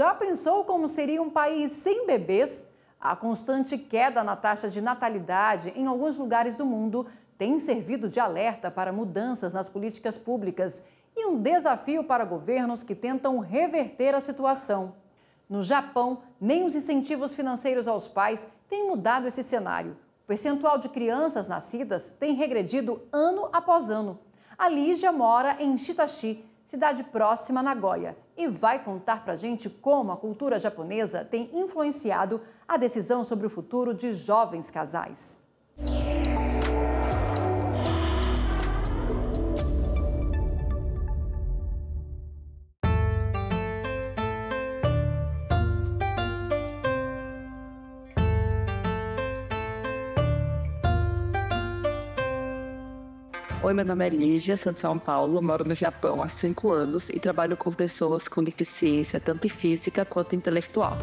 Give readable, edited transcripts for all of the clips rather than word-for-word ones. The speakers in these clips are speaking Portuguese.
Já pensou como seria um país sem bebês? A constante queda na taxa de natalidade em alguns lugares do mundo tem servido de alerta para mudanças nas políticas públicas e um desafio para governos que tentam reverter a situação. No Japão, nem os incentivos financeiros aos pais têm mudado esse cenário. O percentual de crianças nascidas tem regredido ano após ano. A Lígia mora em Shitashi, cidade próxima a Nagoya, e vai contar pra gente como a cultura japonesa tem influenciado a decisão sobre o futuro de jovens casais. Oi, meu nome é Lígia, sou de São Paulo, moro no Japão há 5 anos e trabalho com pessoas com deficiência tanto física quanto intelectual.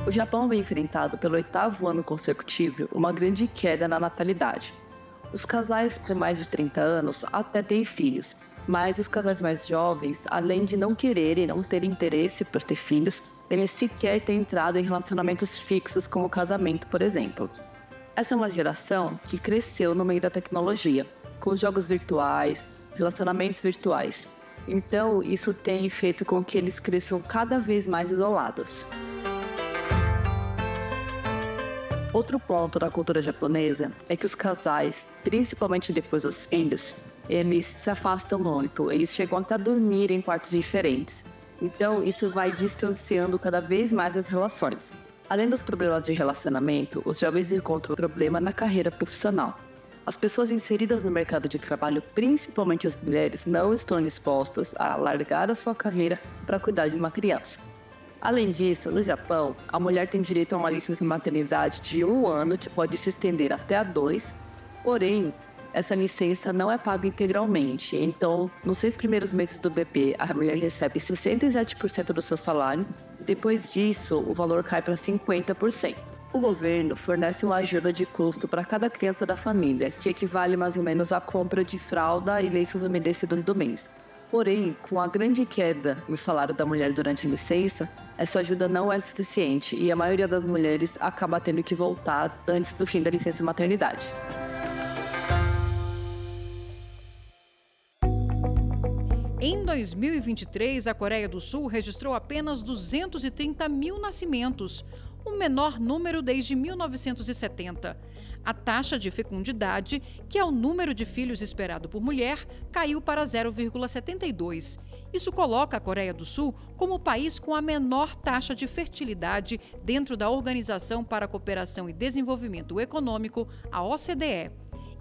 O Japão vem enfrentado pelo 8º ano consecutivo uma grande queda na natalidade. Os casais com mais de 30 anos até têm filhos, mas os casais mais jovens, além de não quererem e não terem interesse por ter filhos, eles sequer têm entrado em relacionamentos fixos como casamento, por exemplo. Essa é uma geração que cresceu no meio da tecnologia, com jogos virtuais, relacionamentos virtuais. Então, isso tem feito com que eles cresçam cada vez mais isolados. Outro ponto da cultura japonesa é que os casais, principalmente depois dos filhos, eles se afastam muito, eles chegam até a dormir em quartos diferentes. Então, isso vai distanciando cada vez mais as relações. Além dos problemas de relacionamento, os jovens encontram problema na carreira profissional. As pessoas inseridas no mercado de trabalho, principalmente as mulheres, não estão dispostas a largar a sua carreira para cuidar de uma criança. Além disso, no Japão, a mulher tem direito a uma licença de maternidade de 1 ano, que pode se estender até a 2, porém, essa licença não é paga integralmente, então, nos 6 primeiros meses do bebê, a mulher recebe 67% do seu salário, depois disso, o valor cai para 50%. O governo fornece uma ajuda de custo para cada criança da família, que equivale mais ou menos à compra de fralda e lenços umedecidos do mês. Porém, com a grande queda no salário da mulher durante a licença, essa ajuda não é suficiente e a maioria das mulheres acaba tendo que voltar antes do fim da licença maternidade. Em 2023, a Coreia do Sul registrou apenas 230 mil nascimentos, o menor número desde 1970. A taxa de fecundidade, que é o número de filhos esperado por mulher, caiu para 0,72. Isso coloca a Coreia do Sul como o país com a menor taxa de fertilidade dentro da Organização para a Cooperação e Desenvolvimento Econômico, a OCDE.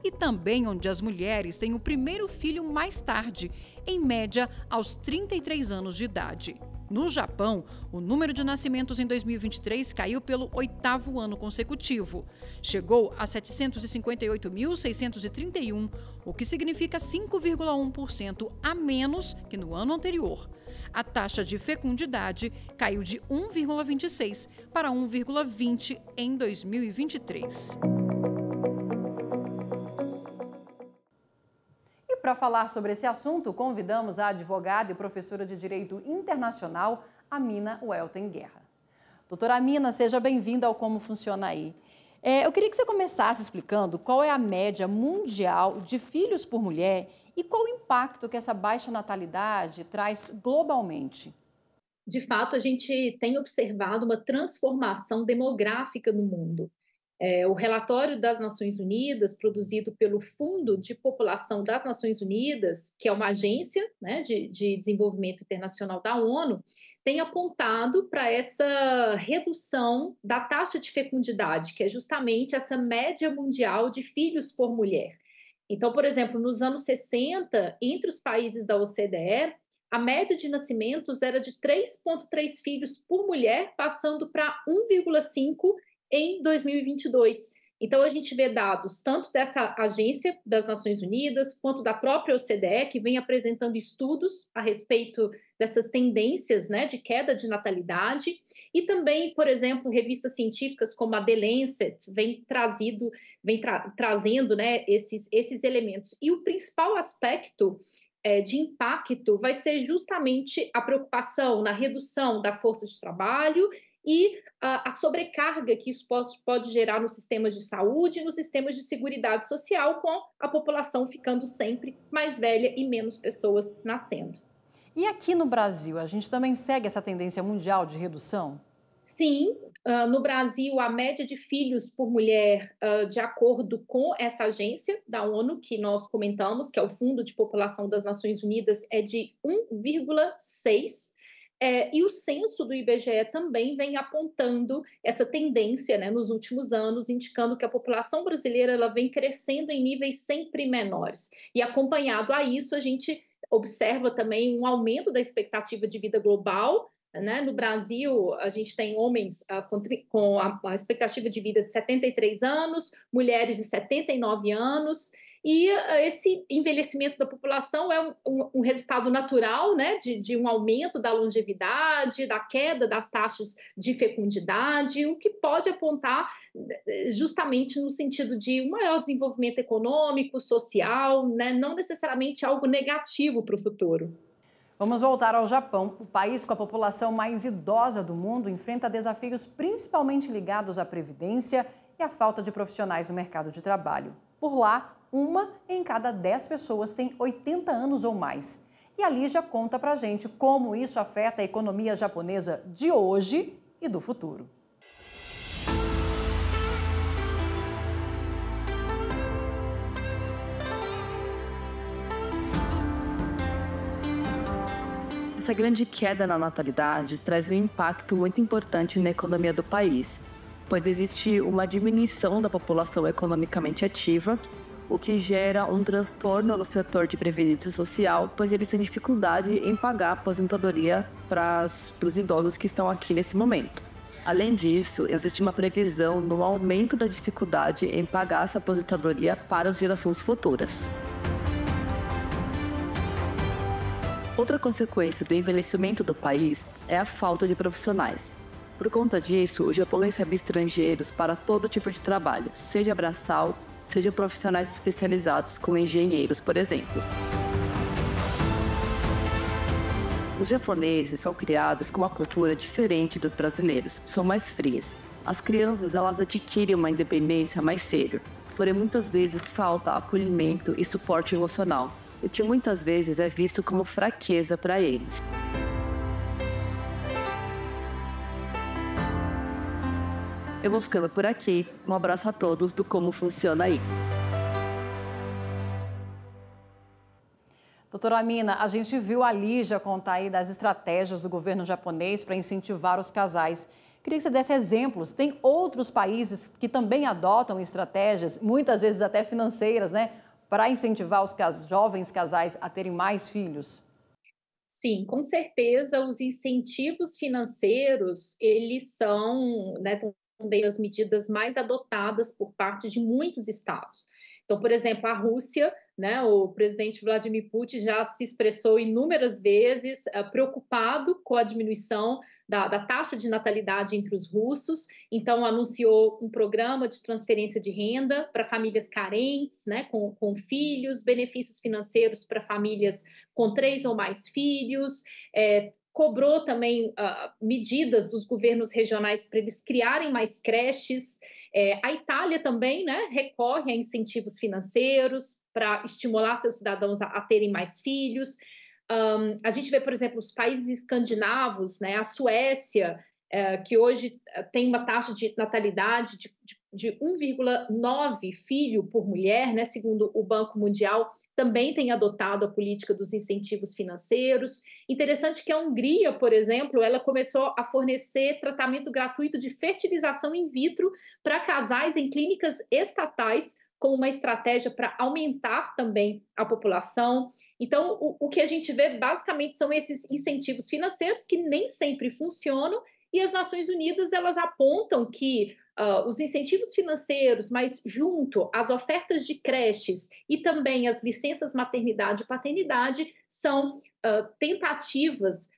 E também onde as mulheres têm o primeiro filho mais tarde, em média aos 33 anos de idade. No Japão, o número de nascimentos em 2023 caiu pelo 8º ano consecutivo. Chegou a 758.631, o que significa 5,1% a menos que no ano anterior. A taxa de fecundidade caiu de 1,26 para 1,20 em 2023. Para falar sobre esse assunto, convidamos a advogada e professora de Direito Internacional, Amina Welten Guerra. Doutora Amina, seja bem-vinda ao Como Funciona Aí. Eu queria que você começasse explicando qual é a média mundial de filhos por mulher e qual o impacto que essa baixa natalidade traz globalmente. De fato, a gente tem observado uma transformação demográfica no mundo. O relatório das Nações Unidas, produzido pelo Fundo de População das Nações Unidas, que é uma agência, né, de desenvolvimento internacional da ONU, tem apontado para essa redução da taxa de fecundidade, que é justamente essa média mundial de filhos por mulher. Então, por exemplo, nos anos 60, entre os países da OCDE, a média de nascimentos era de 3,3 filhos por mulher, passando para 1,5 em 2022. Então, a gente vê dados tanto dessa agência das Nações Unidas, quanto da própria OCDE, que vem apresentando estudos a respeito dessas tendências, né, de queda de natalidade, e também, por exemplo, revistas científicas como a The Lancet trazendo, né, esses elementos. E o principal aspecto de impacto vai ser justamente a preocupação na redução da força de trabalho e a sobrecarga que isso pode gerar nos sistemas de saúde e nos sistemas de seguridade social, com a população ficando sempre mais velha e menos pessoas nascendo. E aqui no Brasil, a gente também segue essa tendência mundial de redução? Sim, no Brasil, a média de filhos por mulher, de acordo com essa agência da ONU, que nós comentamos, que é o Fundo de População das Nações Unidas, é de 1,6. E o censo do IBGE também vem apontando essa tendência, né, nos últimos anos, indicando que a população brasileira ela vem crescendo em níveis sempre menores. E acompanhado a isso, a gente observa também um aumento da expectativa de vida global, né? No Brasil, a gente tem homens com a expectativa de vida de 73 anos, mulheres de 79 anos, e esse envelhecimento da população é um resultado natural, né, de um aumento da longevidade, da queda das taxas de fecundidade, o que pode apontar justamente no sentido de um maior desenvolvimento econômico, social, né, não necessariamente algo negativo para o futuro. Vamos voltar ao Japão. O país com a população mais idosa do mundo enfrenta desafios principalmente ligados à previdência e à falta de profissionais no mercado de trabalho. Por lá, 1 em cada 10 pessoas tem 80 anos ou mais. E a Lígia conta pra gente como isso afeta a economia japonesa de hoje e do futuro. Essa grande queda na natalidade traz um impacto muito importante na economia do país, pois existe uma diminuição da população economicamente ativa, o que gera um transtorno no setor de previdência social, pois eles têm dificuldade em pagar a aposentadoria para os idosos que estão aqui nesse momento. Além disso, existe uma previsão no aumento da dificuldade em pagar essa aposentadoria para as gerações futuras. Outra consequência do envelhecimento do país é a falta de profissionais. Por conta disso, o Japão recebe estrangeiros para todo tipo de trabalho, seja braçal, seja profissionais especializados como engenheiros, por exemplo. Os japoneses são criados com uma cultura diferente dos brasileiros, são mais frios. As crianças elas adquirem uma independência mais cedo, porém muitas vezes falta acolhimento e suporte emocional, o que muitas vezes é visto como fraqueza para eles. Eu vou ficando por aqui. Um abraço a todos do Como Funciona Aí. Doutora Amina, a gente viu a Lígia contar aí das estratégias do governo japonês para incentivar os casais. Queria que você desse exemplos. Tem outros países que também adotam estratégias, muitas vezes até financeiras, né, para incentivar os jovens casais a terem mais filhos? Sim, com certeza os incentivos financeiros, eles são, né, também as medidas mais adotadas por parte de muitos estados. Então, por exemplo, a Rússia, né, o presidente Vladimir Putin já se expressou inúmeras vezes preocupado com a diminuição da taxa de natalidade entre os russos, então anunciou um programa de transferência de renda para famílias carentes, né, com filhos, benefícios financeiros para famílias com 3 ou mais filhos, cobrou também medidas dos governos regionais para eles criarem mais creches. A Itália também, né, recorre a incentivos financeiros para estimular seus cidadãos a terem mais filhos. A gente vê, por exemplo, os países escandinavos, né, a Suécia, que hoje tem uma taxa de natalidade de 1,9 filho por mulher, né, segundo o Banco Mundial, também tem adotado a política dos incentivos financeiros. Interessante que a Hungria, por exemplo, ela começou a fornecer tratamento gratuito de fertilização in vitro para casais em clínicas estatais, como uma estratégia para aumentar também a população. Então, o que a gente vê basicamente são esses incentivos financeiros que nem sempre funcionam, e as Nações Unidas elas apontam que os incentivos financeiros, mas junto às ofertas de creches e também as licenças maternidade e paternidade, são tentativas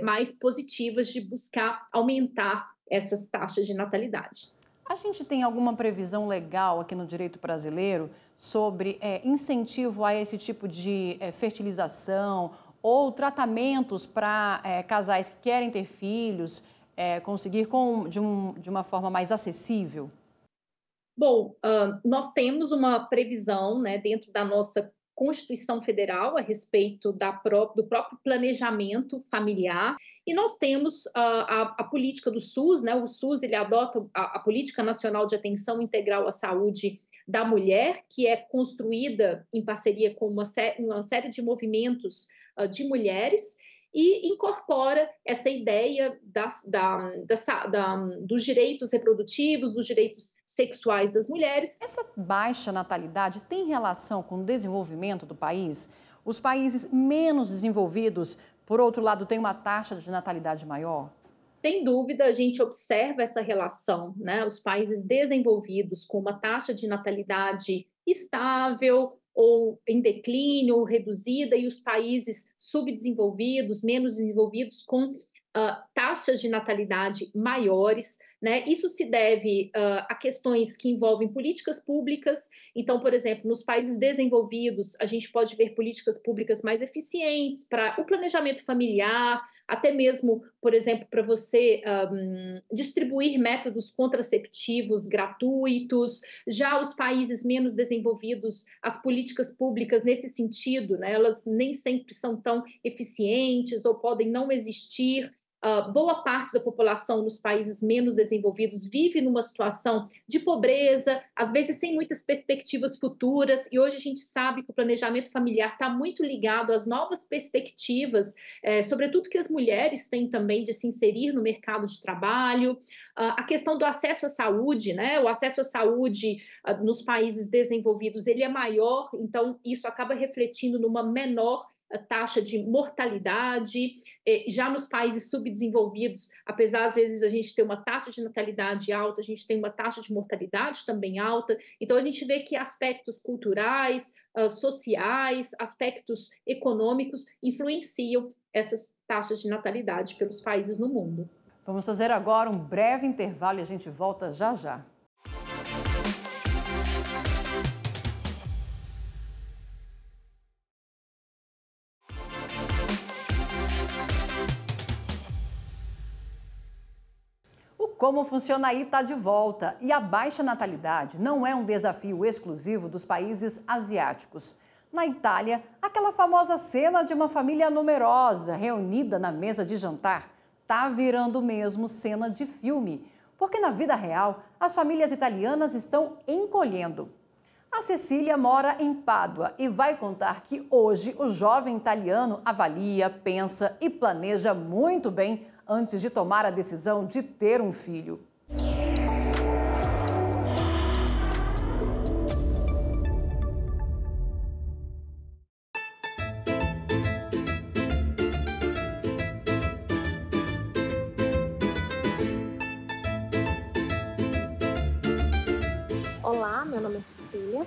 mais positivas de buscar aumentar essas taxas de natalidade. A gente tem alguma previsão legal aqui no direito brasileiro sobre incentivo a esse tipo de fertilização ou tratamentos para casais que querem ter filhos, conseguir de uma forma mais acessível? Bom, nós temos uma previsão, né, dentro da nossa Constituição Federal a respeito do próprio planejamento familiar, e nós temos a política do SUS, né? O SUS ele adota a Política Nacional de Atenção Integral à Saúde da Mulher, que é construída em parceria com uma série de movimentos de mulheres, e incorpora essa ideia dos direitos reprodutivos, dos direitos sexuais das mulheres. Essa baixa natalidade tem relação com o desenvolvimento do país? Os países menos desenvolvidos, por outro lado, têm uma taxa de natalidade maior? Sem dúvida, a gente observa essa relação, né? Os países desenvolvidos com uma taxa de natalidade estável ou em declínio, ou reduzida, e os países subdesenvolvidos, menos desenvolvidos, com taxas de natalidade maiores, né? Isso se deve a questões que envolvem políticas públicas. Então, por exemplo, nos países desenvolvidos, a gente pode ver políticas públicas mais eficientes para o planejamento familiar, até mesmo, por exemplo, para você distribuir métodos contraceptivos gratuitos. Já os países menos desenvolvidos, as políticas públicas nesse sentido, né, elas nem sempre são tão eficientes ou podem não existir. Boa parte da população nos países menos desenvolvidos vive numa situação de pobreza, às vezes sem muitas perspectivas futuras, e hoje a gente sabe que o planejamento familiar está muito ligado às novas perspectivas, sobretudo que as mulheres têm também de se inserir no mercado de trabalho. A questão do acesso à saúde, né? O acesso à saúde nos países desenvolvidos ele é maior, então isso acaba refletindo numa menor taxa de mortalidade. Já nos países subdesenvolvidos, apesar às vezes a gente ter uma taxa de natalidade alta, a gente tem uma taxa de mortalidade também alta. Então a gente vê que aspectos culturais, sociais, aspectos econômicos influenciam essas taxas de natalidade pelos países no mundo. Vamos fazer agora um breve intervalo e a gente volta já já. Como Funciona Aí está de volta, e a baixa natalidade não é um desafio exclusivo dos países asiáticos. Na Itália, aquela famosa cena de uma família numerosa reunida na mesa de jantar está virando mesmo cena de filme, porque na vida real as famílias italianas estão encolhendo. A Cecília mora em Pádua e vai contar que hoje o jovem italiano avalia, pensa e planeja muito bem antes de tomar a decisão de ter um filho. Olá, meu nome é Cecília,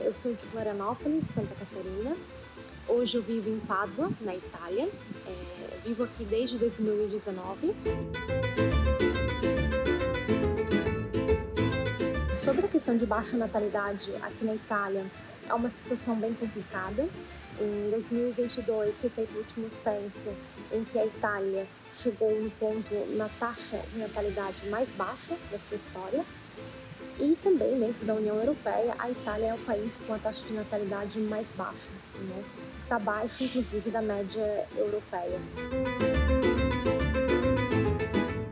eu sou de Florianópolis, Santa Catarina. Hoje eu vivo em Pádua, na Itália. Vivo aqui desde 2019. Sobre a questão de baixa natalidade aqui na Itália, é uma situação bem complicada. Em 2022 foi feito o último censo em que a Itália chegou no ponto na taxa de natalidade mais baixa da sua história. E também dentro da União Europeia, a Itália é o país com a taxa de natalidade mais baixa, né? Está abaixo, inclusive, da média europeia.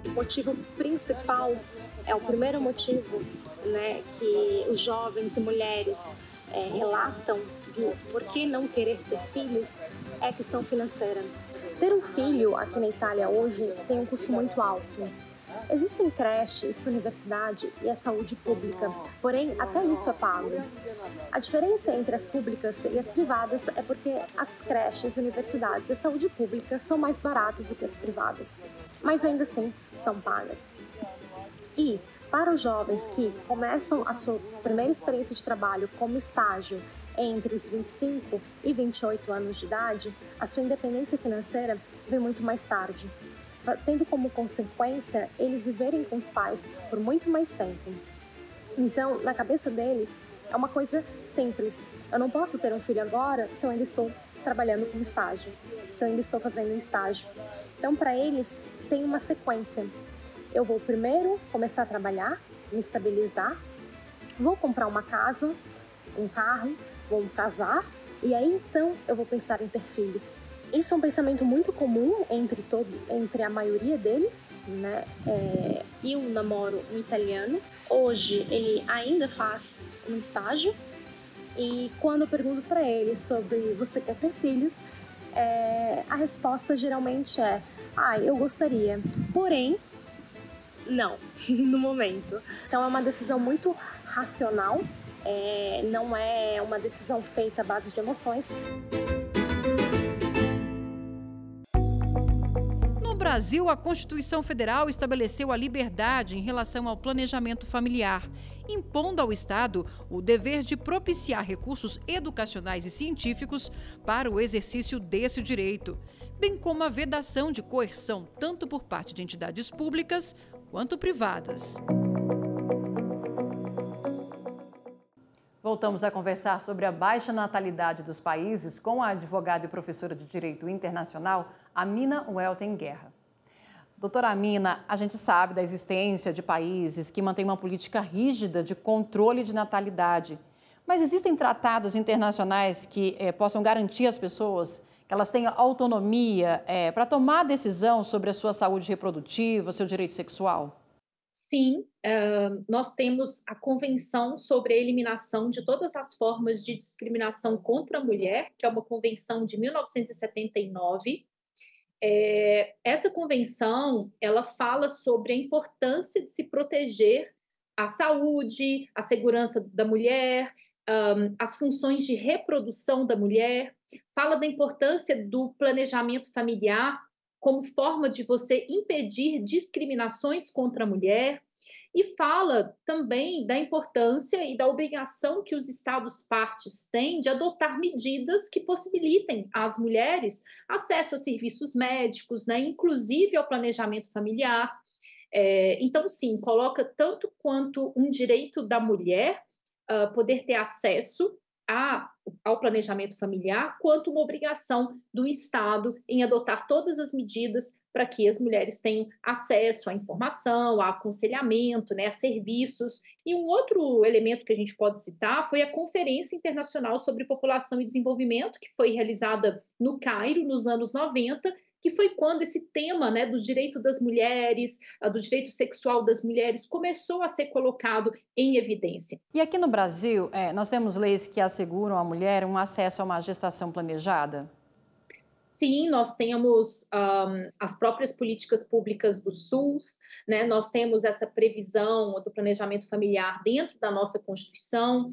O motivo principal, o primeiro motivo, né, que os jovens e mulheres relatam do porquê não querer ter filhos, é a questão financeira. Ter um filho aqui na Itália hoje tem um custo muito alto. Existem creches, universidade e a saúde pública, porém até isso é pago. A diferença entre as públicas e as privadas é porque as creches, universidades e a saúde pública são mais baratas do que as privadas, mas ainda assim são pagas. E para os jovens que começam a sua primeira experiência de trabalho como estágio entre os 25 e 28 anos de idade, a sua independência financeira vem muito mais tarde. tendo como consequência eles viverem com os pais por muito mais tempo. Então, na cabeça deles, é uma coisa simples. Eu não posso ter um filho agora se eu ainda estou trabalhando com estágio, se eu ainda estou fazendo um estágio. Então, para eles, tem uma sequência. Eu vou primeiro começar a trabalhar, me estabilizar, vou comprar uma casa, um carro, vou casar, e aí então eu vou pensar em ter filhos. Isso é um pensamento muito comum entre a maioria deles, né? Eu namoro um italiano. Hoje ele ainda faz um estágio. E quando eu pergunto para ele sobre você quer ter filhos, a resposta geralmente é: eu gostaria, porém, não, no momento. Então é uma decisão muito racional, não é uma decisão feita à base de emoções. No Brasil, a Constituição Federal estabeleceu a liberdade em relação ao planejamento familiar, impondo ao Estado o dever de propiciar recursos educacionais e científicos para o exercício desse direito, bem como a vedação de coerção tanto por parte de entidades públicas quanto privadas. Voltamos a conversar sobre a baixa natalidade dos países com a advogada e professora de Direito Internacional, Amina Welten Guerra. Doutora Amina, a gente sabe da existência de países que mantêm uma política rígida de controle de natalidade, mas existem tratados internacionais que possam garantir às pessoas que elas tenham autonomia para tomar decisão sobre a sua saúde reprodutiva, seu direito sexual? Sim, nós temos a Convenção sobre a Eliminação de Todas as Formas de Discriminação contra a Mulher, que é uma convenção de 1979. Essa convenção, ela fala sobre a importância de se proteger a saúde, a segurança da mulher, as funções de reprodução da mulher, fala da importância do planejamento familiar como forma de você impedir discriminações contra a mulher, e fala também da importância e da obrigação que os Estados-partes têm de adotar medidas que possibilitem às mulheres acesso a serviços médicos, né, inclusive ao planejamento familiar. Então, sim, coloca tanto quanto um direito da mulher poder ter acesso ao planejamento familiar, quanto uma obrigação do Estado em adotar todas as medidas para que as mulheres tenham acesso à informação, a aconselhamento, né, a serviços. E um outro elemento que a gente pode citar foi a Conferência Internacional sobre População e Desenvolvimento, que foi realizada no Cairo, nos anos 90, que foi quando esse tema, né, do direito das mulheres, do direito sexual das mulheres, começou a ser colocado em evidência. E aqui no Brasil, nós temos leis que asseguram à mulher um acesso a uma gestação planejada? Sim, nós temos as próprias políticas públicas do SUS, né? Nós temos essa previsão do planejamento familiar dentro da nossa Constituição.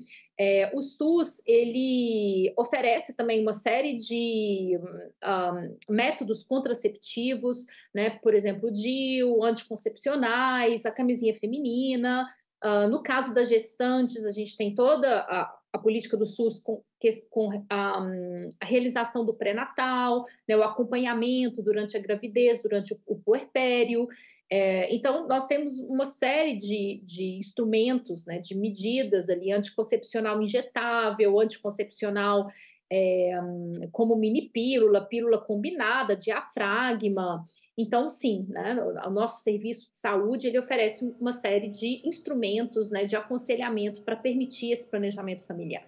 O SUS, ele oferece também uma série de métodos contraceptivos, né? Por exemplo, o DIU, anticoncepcionais, a camisinha feminina. No caso das gestantes, a gente tem toda a política do SUS com a realização do pré-natal, né, o acompanhamento durante a gravidez, durante o puerpério. Então, nós temos uma série de instrumentos, né, de medidas ali, anticoncepcional injetável, anticoncepcional como mini-pílula, pílula combinada, diafragma. Então, sim, né, o nosso serviço de saúde, ele oferece uma série de instrumentos, né, de aconselhamento para permitir esse planejamento familiar.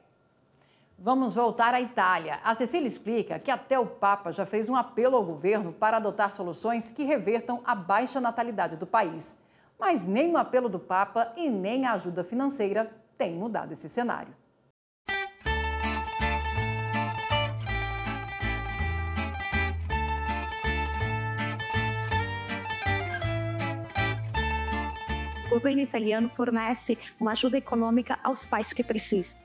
Vamos voltar à Itália. A Cecília explica que até o Papa já fez um apelo ao governo para adotar soluções que revertam a baixa natalidade do país. Mas nem o apelo do Papa e nem a ajuda financeira têm mudado esse cenário. O governo italiano fornece uma ajuda econômica aos pais que precisam.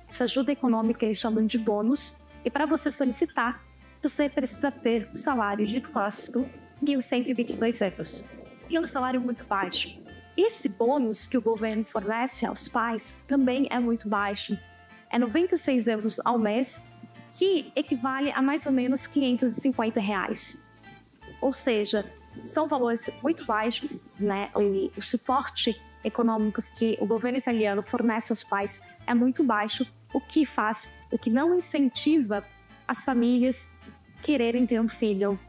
Essa ajuda econômica eles chamam de bônus, e para você solicitar, você precisa ter um salário de quase 1.122 euros. E um salário muito baixo. Esse bônus que o governo fornece aos pais também é muito baixo. É 96 euros ao mês, que equivale a mais ou menos R$550. Ou seja, são valores muito baixos, né? O suporte econômico que o governo italiano fornece aos pais é muito baixo, o que não incentiva as famílias quererem ter um filho.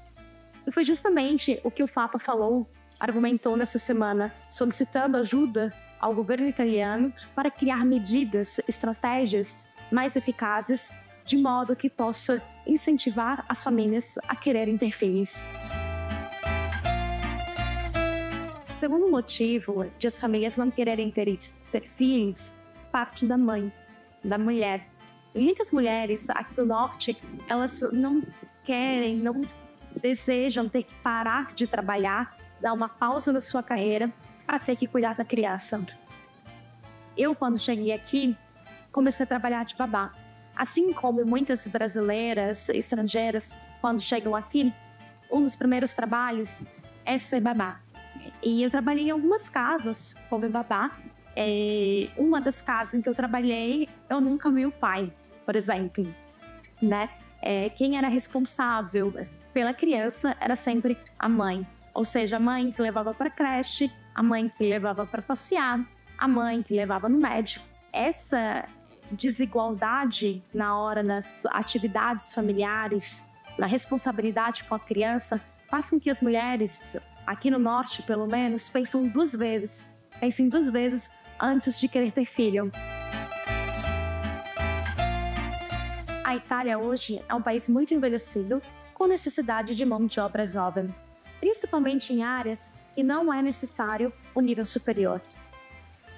E foi justamente o que o Papa argumentou nessa semana, solicitando ajuda ao governo italiano para criar medidas, estratégias mais eficazes, de modo que possa incentivar as famílias a quererem ter filhos. O segundo motivo de as famílias não quererem ter filhos parte da mãe, da mulher. E muitas mulheres aqui do norte, elas não desejam ter que parar de trabalhar, dar uma pausa na sua carreira para ter que cuidar da criança. Eu, quando cheguei aqui, comecei a trabalhar de babá. Assim como muitas brasileiras, estrangeiras, quando chegam aqui, um dos primeiros trabalhos é ser babá. E eu trabalhei em algumas casas como babá. Uma das casas em que eu trabalhei, eu nunca vi o pai, por exemplo, né? Quem era responsável pela criança era sempre a mãe. Ou seja, a mãe que levava para a creche, a mãe que levava para passear, a mãe que levava no médico. Essa desigualdade na hora das atividades familiares, na responsabilidade com a criança, faz com que as mulheres, aqui no norte pelo menos, pensem duas vezes antes de querer ter filho. A Itália hoje é um país muito envelhecido, com necessidade de mão de obra jovem, principalmente em áreas que não é necessário o nível superior.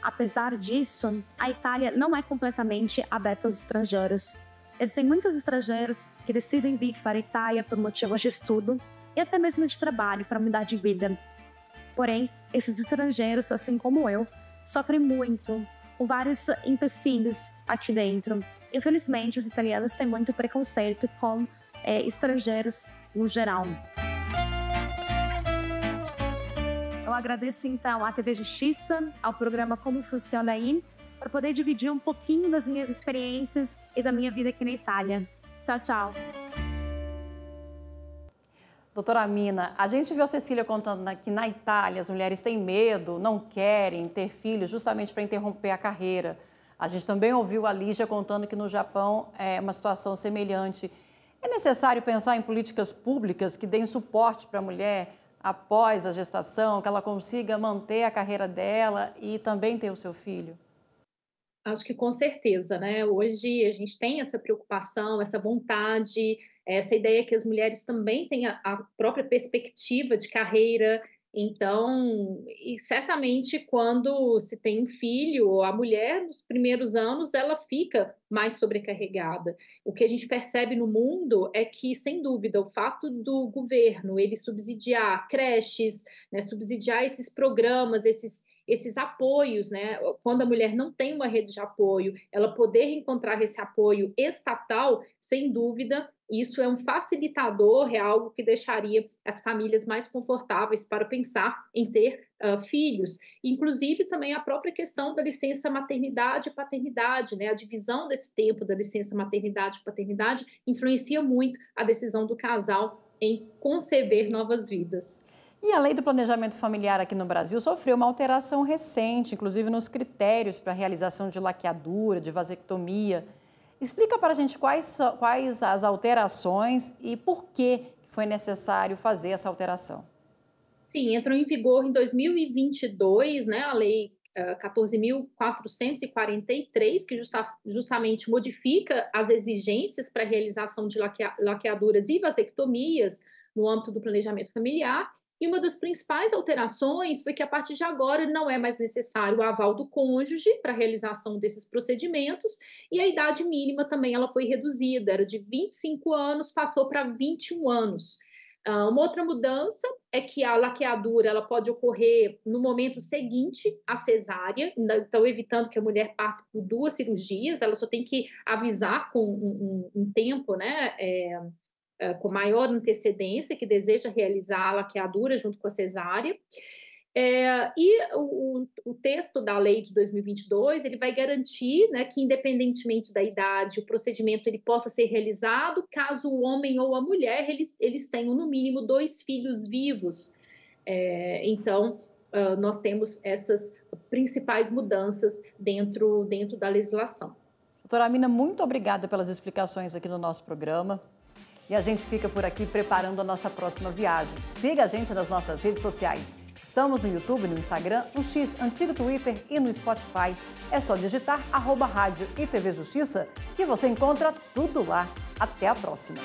Apesar disso, a Itália não é completamente aberta aos estrangeiros. Existem muitos estrangeiros que decidem vir para a Itália por motivos de estudo e até mesmo de trabalho para mudar de vida. Porém, esses estrangeiros, assim como eu, sofrem muito com vários empecilhos aqui dentro. Infelizmente, os italianos têm muito preconceito com estrangeiros no geral. Eu agradeço, então, à TV Justiça, ao programa Como Funciona Aí, para poder dividir um pouquinho das minhas experiências e da minha vida aqui na Itália. Tchau, tchau. Doutora Amina, a gente viu a Cecília contando que na Itália as mulheres têm medo, não querem ter filhos justamente para interromper a carreira. A gente também ouviu a Lígia contando que no Japão é uma situação semelhante. É necessário pensar em políticas públicas que deem suporte para a mulher após a gestação, que ela consiga manter a carreira dela e também ter o seu filho? Acho que com certeza, né? Hoje a gente tem essa preocupação, essa vontade, essa ideia que as mulheres também têm a própria perspectiva de carreira. Então, e certamente quando se tem um filho, a mulher nos primeiros anos ela fica mais sobrecarregada. O que a gente percebe no mundo é que, sem dúvida, o fato do governo ele subsidiar creches, né, subsidiar esses programas, esses apoios, né? Quando a mulher não tem uma rede de apoio, ela poder encontrar esse apoio estatal, sem dúvida, isso é um facilitador, é algo que deixaria as famílias mais confortáveis para pensar em ter filhos. Inclusive, também a própria questão da licença maternidade e paternidade, né? A divisão desse tempo da licença maternidade e paternidade influencia muito a decisão do casal em conceber novas vidas. E a lei do planejamento familiar aqui no Brasil sofreu uma alteração recente, inclusive nos critérios para a realização de laqueadura, de vasectomia. Explica para a gente quais as alterações e por que foi necessário fazer essa alteração. Sim, entrou em vigor em 2022, né, a lei 14.443, que justamente modifica as exigências para a realização de laqueaduras e vasectomias no âmbito do planejamento familiar. E uma das principais alterações foi que, a partir de agora, não é mais necessário o aval do cônjuge para a realização desses procedimentos, e a idade mínima também ela foi reduzida, era de 25 anos, passou para 21 anos. Uma outra mudança é que a laqueadura ela pode ocorrer no momento seguinte à cesárea, então evitando que a mulher passe por 2 cirurgias, ela só tem que avisar com um tempo, né, com maior antecedência, que deseja realizar a laqueadura junto com a cesárea. O texto da lei de 2022, ele vai garantir, né, que independentemente da idade, o procedimento ele possa ser realizado caso o homem ou a mulher eles tenham no mínimo 2 filhos vivos. Então, nós temos essas principais mudanças dentro da legislação. Doutora Amina, muito obrigada pelas explicações aqui no nosso programa. E a gente fica por aqui preparando a nossa próxima viagem. Siga a gente nas nossas redes sociais. Estamos no YouTube, no Instagram, no X, antigo Twitter e no Spotify. É só digitar @rádio e TV Justiça que você encontra tudo lá. Até a próxima!